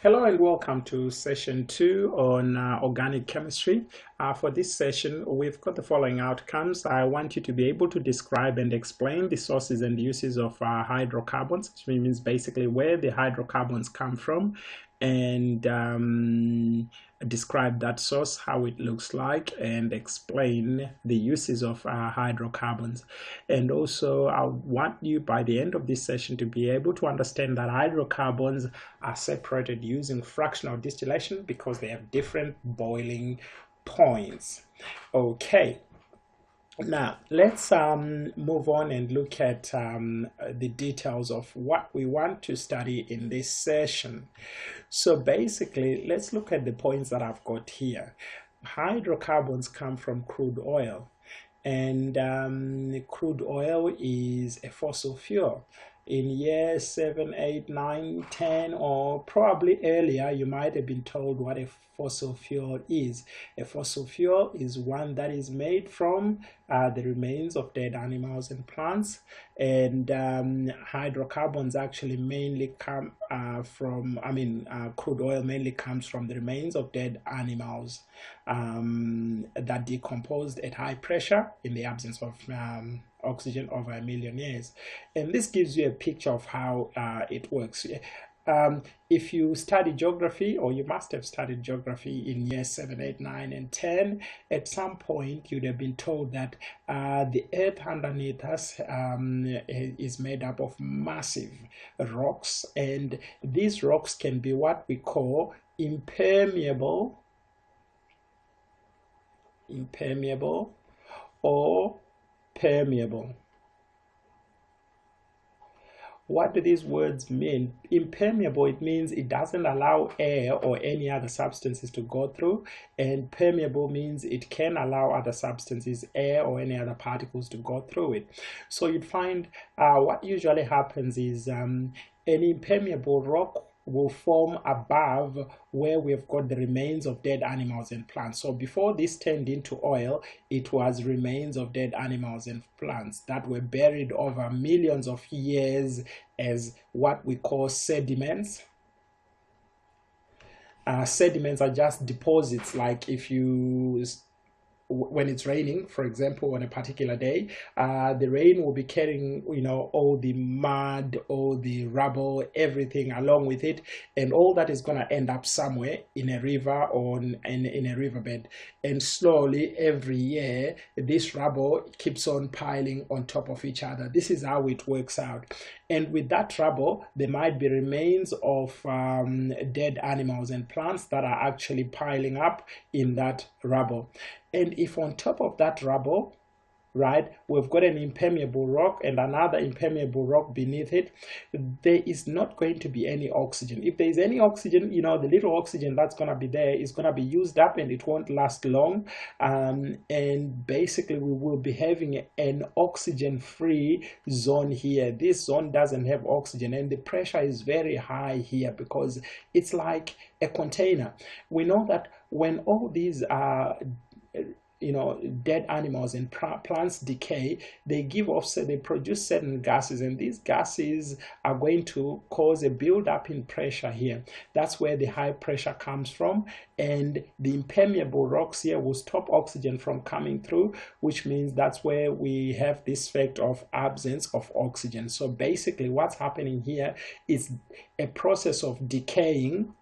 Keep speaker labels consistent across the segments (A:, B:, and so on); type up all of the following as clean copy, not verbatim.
A: Hello and welcome to session 2 on organic chemistry. For this session, we've got the following outcomes. I want you to be able to describe and explain the sources and uses of hydrocarbons, which means basically where the hydrocarbons come from, and describe that source, how it looks like, and explain the uses of hydrocarbons. And also, I want you by the end of this session to be able to understand that hydrocarbons are separated using fractional distillation because they have different boiling points. Okay. Now, let's move on and look at the details of what we want to study in this session. So basically, let's look at the points that I've got here. Hydrocarbons come from crude oil, and crude oil is a fossil fuel. In years 7, 8, 9, 10, or probably earlier, you might have been told what a fossil fuel is. A fossil fuel is one that is made from the remains of dead animals and plants, and hydrocarbons actually mainly come from, crude oil mainly comes from the remains of dead animals that decomposed at high pressure in the absence of oxygen over 1 million years. And this gives you a picture of how it works. If you study geography, or you must have studied geography in years 7, 8, 9, and 10, at some point you'd have been told that the earth underneath us is made up of massive rocks, and these rocks can be what we call impermeable or permeable. What do these words mean? Impermeable, it means it doesn't allow air or any other substances to go through, and permeable means it can allow other substances, air or any other particles, to go through it. So you'd find what usually happens is an impermeable rock will form above where we've got the remains of dead animals and plants. So before this turned into oil, it was remains of dead animals and plants that were buried over millions of years as what we call sediments. Sediments are just deposits, like if you when it's raining, for example, on a particular day, the rain will be carrying, all the mud, all the rubble, everything along with it, and all that is going to end up somewhere in a river or in a riverbed. And slowly, every year, this rubble keeps on piling on top of each other. This is how it works out. And with that rubble, there might be remains of dead animals and plants that are actually piling up in that rubble. And if on top of that rubble, right, we've got an impermeable rock and another impermeable rock beneath it, there is not going to be any oxygen. If there is any oxygen, the little oxygen that's going to be there is going to be used up and it won't last long. And basically, we will be having an oxygen-free zone here. This zone doesn't have oxygen, and the pressure is very high here because it's like a container. We know that when all these dead animals and plants decay, they produce certain gases, and these gases are going to cause a build-up in pressure here. That's where the high pressure comes from, and the impermeable rocks here will stop oxygen from coming through, which means that's where we have this effect of absence of oxygen. So basically, what's happening here is a process of decaying,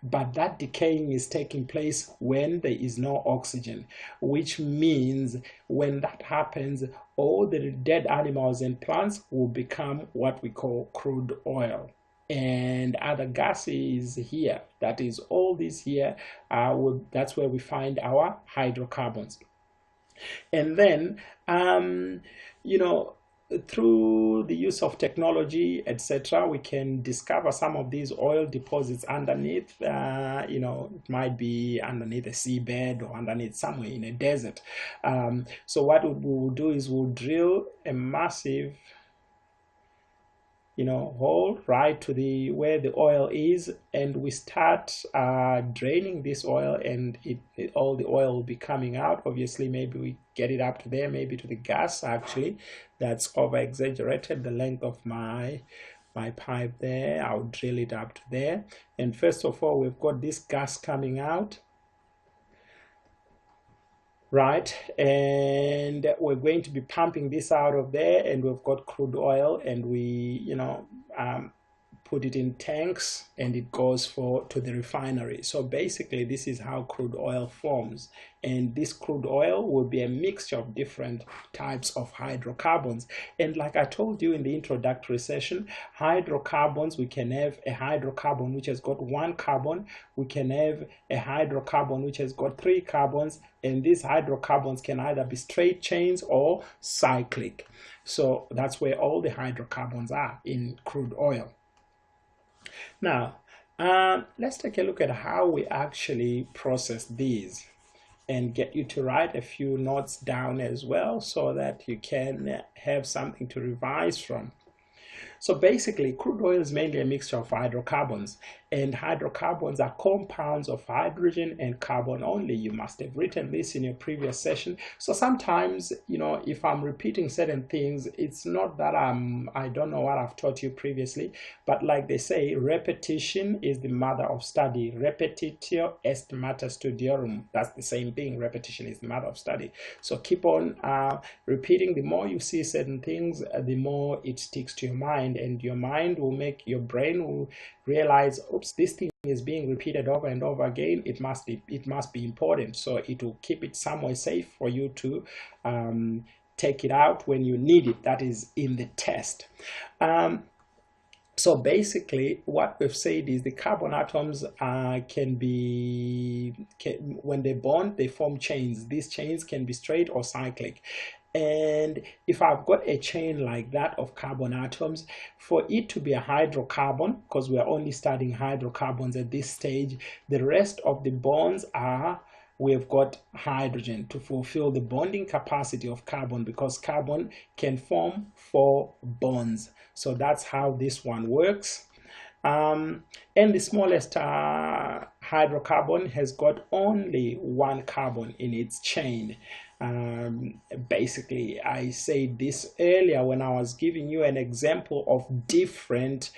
A: but that decaying is taking place when there is no oxygen, which means when that happens, all the dead animals and plants will become what we call crude oil. And other gases here, that is all this here, that's where we find our hydrocarbons. And then, through the use of technology, etc., we can discover some of these oil deposits underneath. It might be underneath a seabed or underneath somewhere in a desert. So what we will do is we'll drill a massive hole right to where the oil is, and we start draining this oil, and all the oil will be coming out. Obviously, maybe we get it up to there, maybe to the gas. Actually, that's over exaggerated the length of my my pipe there. I'll drill it up to there. And first of all, we've got this gas coming out, right? And we're going to be pumping this out of there, and we've got crude oil, and we, put it in tanks, and it goes to the refinery. So basically, this is how crude oil forms, and this crude oil will be a mixture of different types of hydrocarbons. And like I told you in the introductory session, hydrocarbons, we can have a hydrocarbon which has got 1 carbon, we can have a hydrocarbon which has got 3 carbons, and these hydrocarbons can either be straight chains or cyclic. So that's where all the hydrocarbons are in crude oil. Now, let's take a look at how we actually process these, and get you to write a few notes down as well so that you can have something to revise from. So basically, crude oil is mainly a mixture of hydrocarbons, and hydrocarbons are compounds of hydrogen and carbon only. You must have written this in your previous session. So sometimes, if I'm repeating certain things, it's not that I don't know what I've taught you previously, but like they say, repetition is the mother of study. Repetitio est mater studiorum. That's the same thing. Repetition is the mother of study. So keep on repeating. The more you see certain things, the more it sticks to your mind, and your brain will realize, oops, this thing is being repeated over and over again. It must be important. So it will keep it somewhere safe for you to take it out when you need it. That is in the test. So basically, what we've said is the carbon atoms when they bond, they form chains. These chains can be straight or cyclic. And if I've got a chain like that of carbon atoms, for it to be a hydrocarbon, because we're only studying hydrocarbons at this stage, the rest of the bonds we've got hydrogen to fulfill the bonding capacity of carbon, because carbon can form 4 bonds. So that's how this one works. And the smallest hydrocarbon has got only 1 carbon in its chain. Basically, I said this earlier when I was giving you an example of different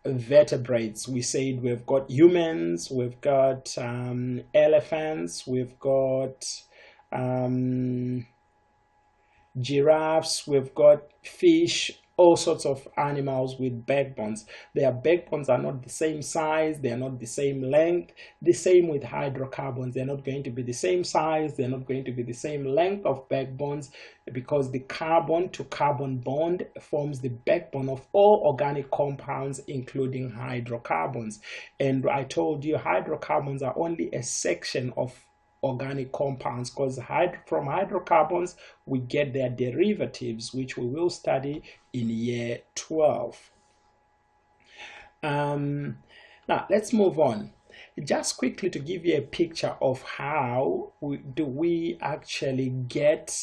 A: vertebrates. We said we've got humans, we've got elephants, we've got giraffes, we've got fish, all sorts of animals with backbones. Their backbones are not the same size, they are not the same length. The same with hydrocarbons. They're not going to be the same size, they're not going to be the same length of backbones, because the carbon to carbon bond forms the backbone of all organic compounds, including hydrocarbons. And I told you hydrocarbons are only a section of organic compounds, because from hydrocarbons we get their derivatives, which we will study in year 12. Now let's move on. Just quickly to give you a picture of how we actually get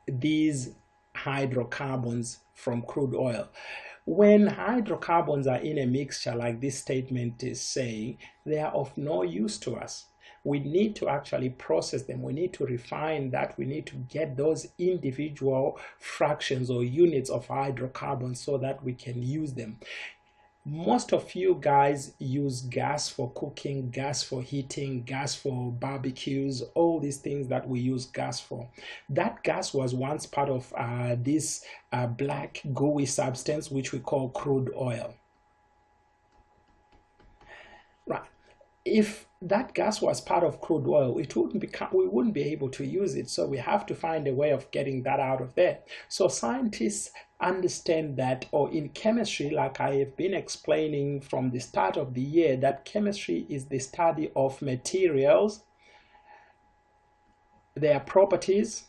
A: these hydrocarbons from crude oil. When hydrocarbons are in a mixture, like this statement is saying, they are of no use to us. We need to actually process them. We need to refine that. We need to get those individual fractions or units of hydrocarbons so that we can use them. Most of you guys use gas for cooking, gas for heating, gas for barbecues, all these things that we use gas for. That gas was once part of this black gooey substance which we call crude oil. Right. If that gas was part of crude oil, we wouldn't be able to use it. So we have to find a way of getting that out of there. So scientists understand that, or in chemistry, like I have been explaining from the start of the year, that chemistry is the study of materials, their properties.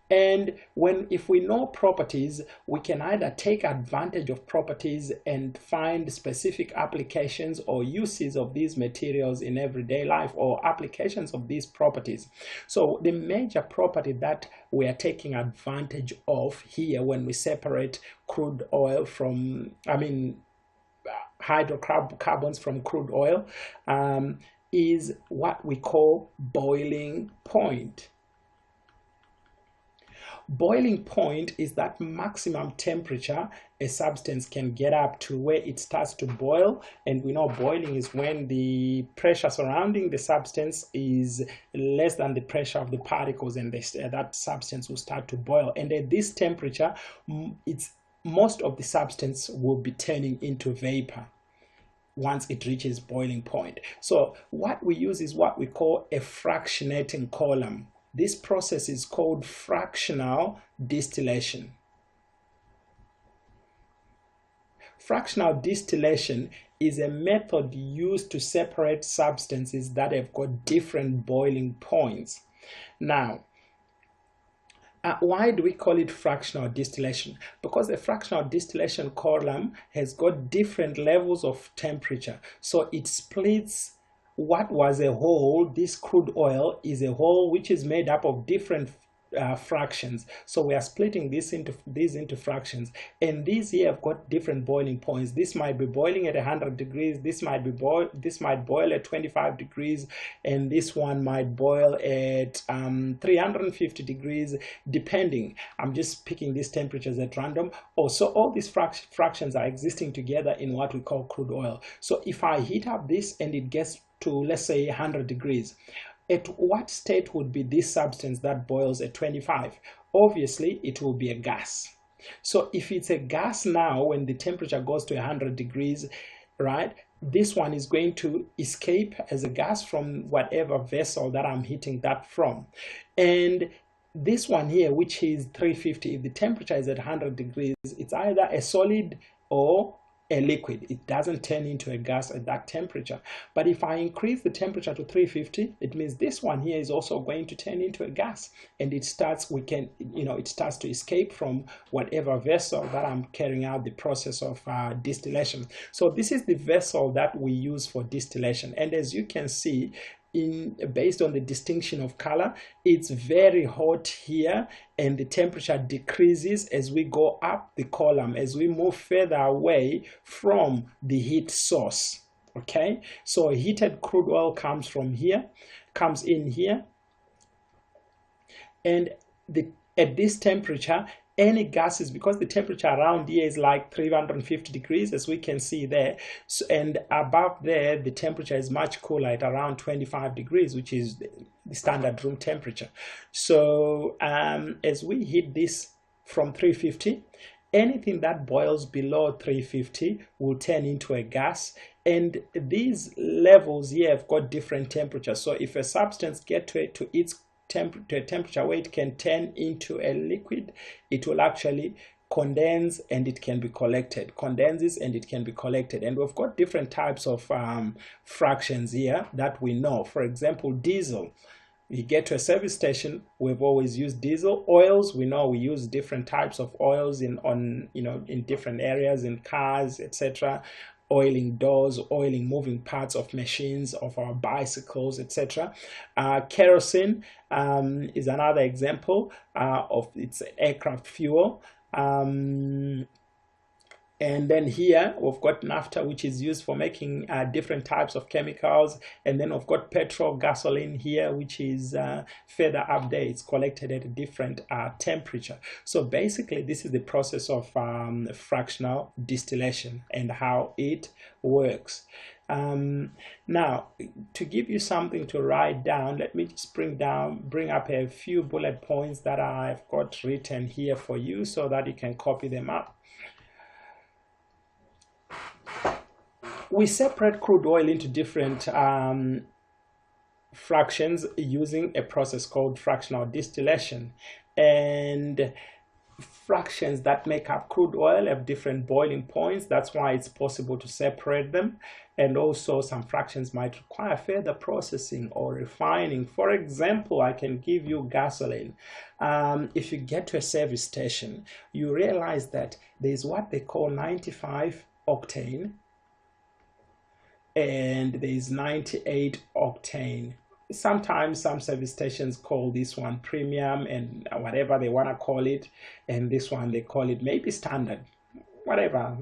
A: And if we know properties, we can either take advantage of properties and find specific applications or uses of these materials in everyday life, or applications of these properties. So the major property that we are taking advantage of here when we separate crude oil from, hydrocarbons from crude oil, is what we call boiling point. Boiling point is that maximum temperature a substance can get up to where it starts to boil, and we know boiling is when the pressure surrounding the substance is less than the pressure of the particles, and that substance will start to boil. And at this temperature, most of the substance will be turning into vapor once it reaches boiling point. So what we use is what we call a fractionating column. This process is called fractional distillation. Fractional distillation is a method used to separate substances that have got different boiling points. Now, why do we call it fractional distillation? Because the fractional distillation column has got different levels of temperature. So it splits what was a whole. This crude oil is a whole which is made up of different fractions. So we are splitting these into fractions, and these here have got different boiling points. This might be boiling at 100 degrees, this might boil at 25 degrees, and this one might boil at 350 degrees, depending. I'm just picking these temperatures at random. Also, all these fractions are existing together in what we call crude oil. So if I heat up this and it gets to, let's say, 100 degrees, at what state would be this substance that boils at 25? Obviously, it will be a gas. So if it's a gas now, when the temperature goes to 100 degrees, right, this one is going to escape as a gas from whatever vessel that I'm heating that from. And this one here, which is 350, if the temperature is at 100 degrees, it's either a solid or a liquid. It doesn't turn into a gas at that temperature. But if I increase the temperature to 350, it means this one here is also going to turn into a gas, and it starts to escape from whatever vessel that I'm carrying out the process of distillation. So this is the vessel that we use for distillation, and as you can see, based on the distinction of color, it's very hot here, and the temperature decreases as we go up the column, as we move further away from the heat source. Okay, so heated crude oil comes in here, and at this temperature, any gases, because the temperature around here is like 350 degrees, as we can see there, so, and above there the temperature is much cooler at around 25 degrees, which is the standard room temperature. So as we heat this from 350, anything that boils below 350 will turn into a gas, and these levels here have got different temperatures. So if a substance gets to a temperature where it can turn into a liquid, it will actually condense and it can be collected, condenses and it can be collected. And we've got different types of fractions here that we know. For example, diesel. You get to a service station, we've always used diesel. Oils, we know we use different types of oils in different areas, in cars, etc. Oiling doors, oiling moving parts of machines, of our bicycles, etc. Kerosene is another example of its aircraft fuel. And then here we've got naphtha, which is used for making different types of chemicals. And then we've got petrol, gasoline here, which is further up there. It's collected at a different temperature. So basically, this is the process of fractional distillation and how it works. Now, to give you something to write down, let me just bring up a few bullet points that I've got written here for you so that you can copy them up. We separate crude oil into different fractions using a process called fractional distillation, and fractions that make up crude oil have different boiling points. That's why it's possible to separate them, and also some fractions might require further processing or refining. For example, I can give you gasoline. If you get to a service station, you realize that there's what they call 95 octane and there is 98 octane. Sometimes some service stations call this one premium and whatever they want to call it, and this one they call it maybe standard, whatever.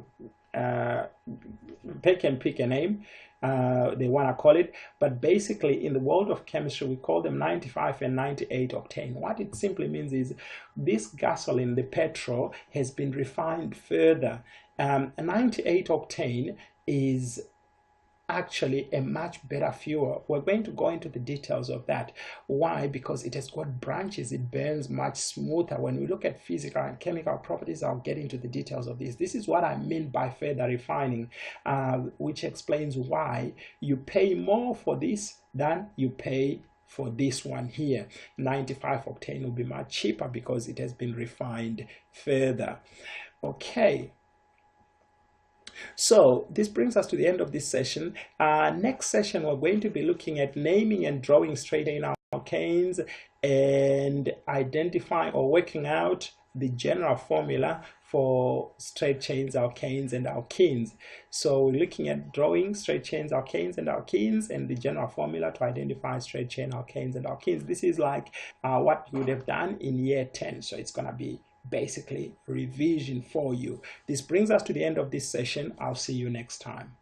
A: they can pick a name they want to call it, but basically in the world of chemistry we call them 95 and 98 octane. What it simply means is this gasoline, the petrol, has been refined further. 98 octane is actually a much better fuel. We're going to go into the details of that. Why? Because it has got branches, it burns much smoother. When we look at physical and chemical properties, I'll get into the details of this. This is what I mean by further refining, which explains why you pay more for this than you pay for this one here. 95 octane will be much cheaper because it has been refined further. Okay. So this brings us to the end of this session. Next session, we're going to be looking at naming and drawing straight chain alkanes and identifying or working out the general formula for straight chains alkanes and alkenes. So we're looking at drawing straight chains alkanes and alkenes and the general formula to identify straight chain alkanes and alkenes. This is like what you would have done in year 10. So it's going to be basically revision for you. This brings us to the end of this session. I'll see you next time.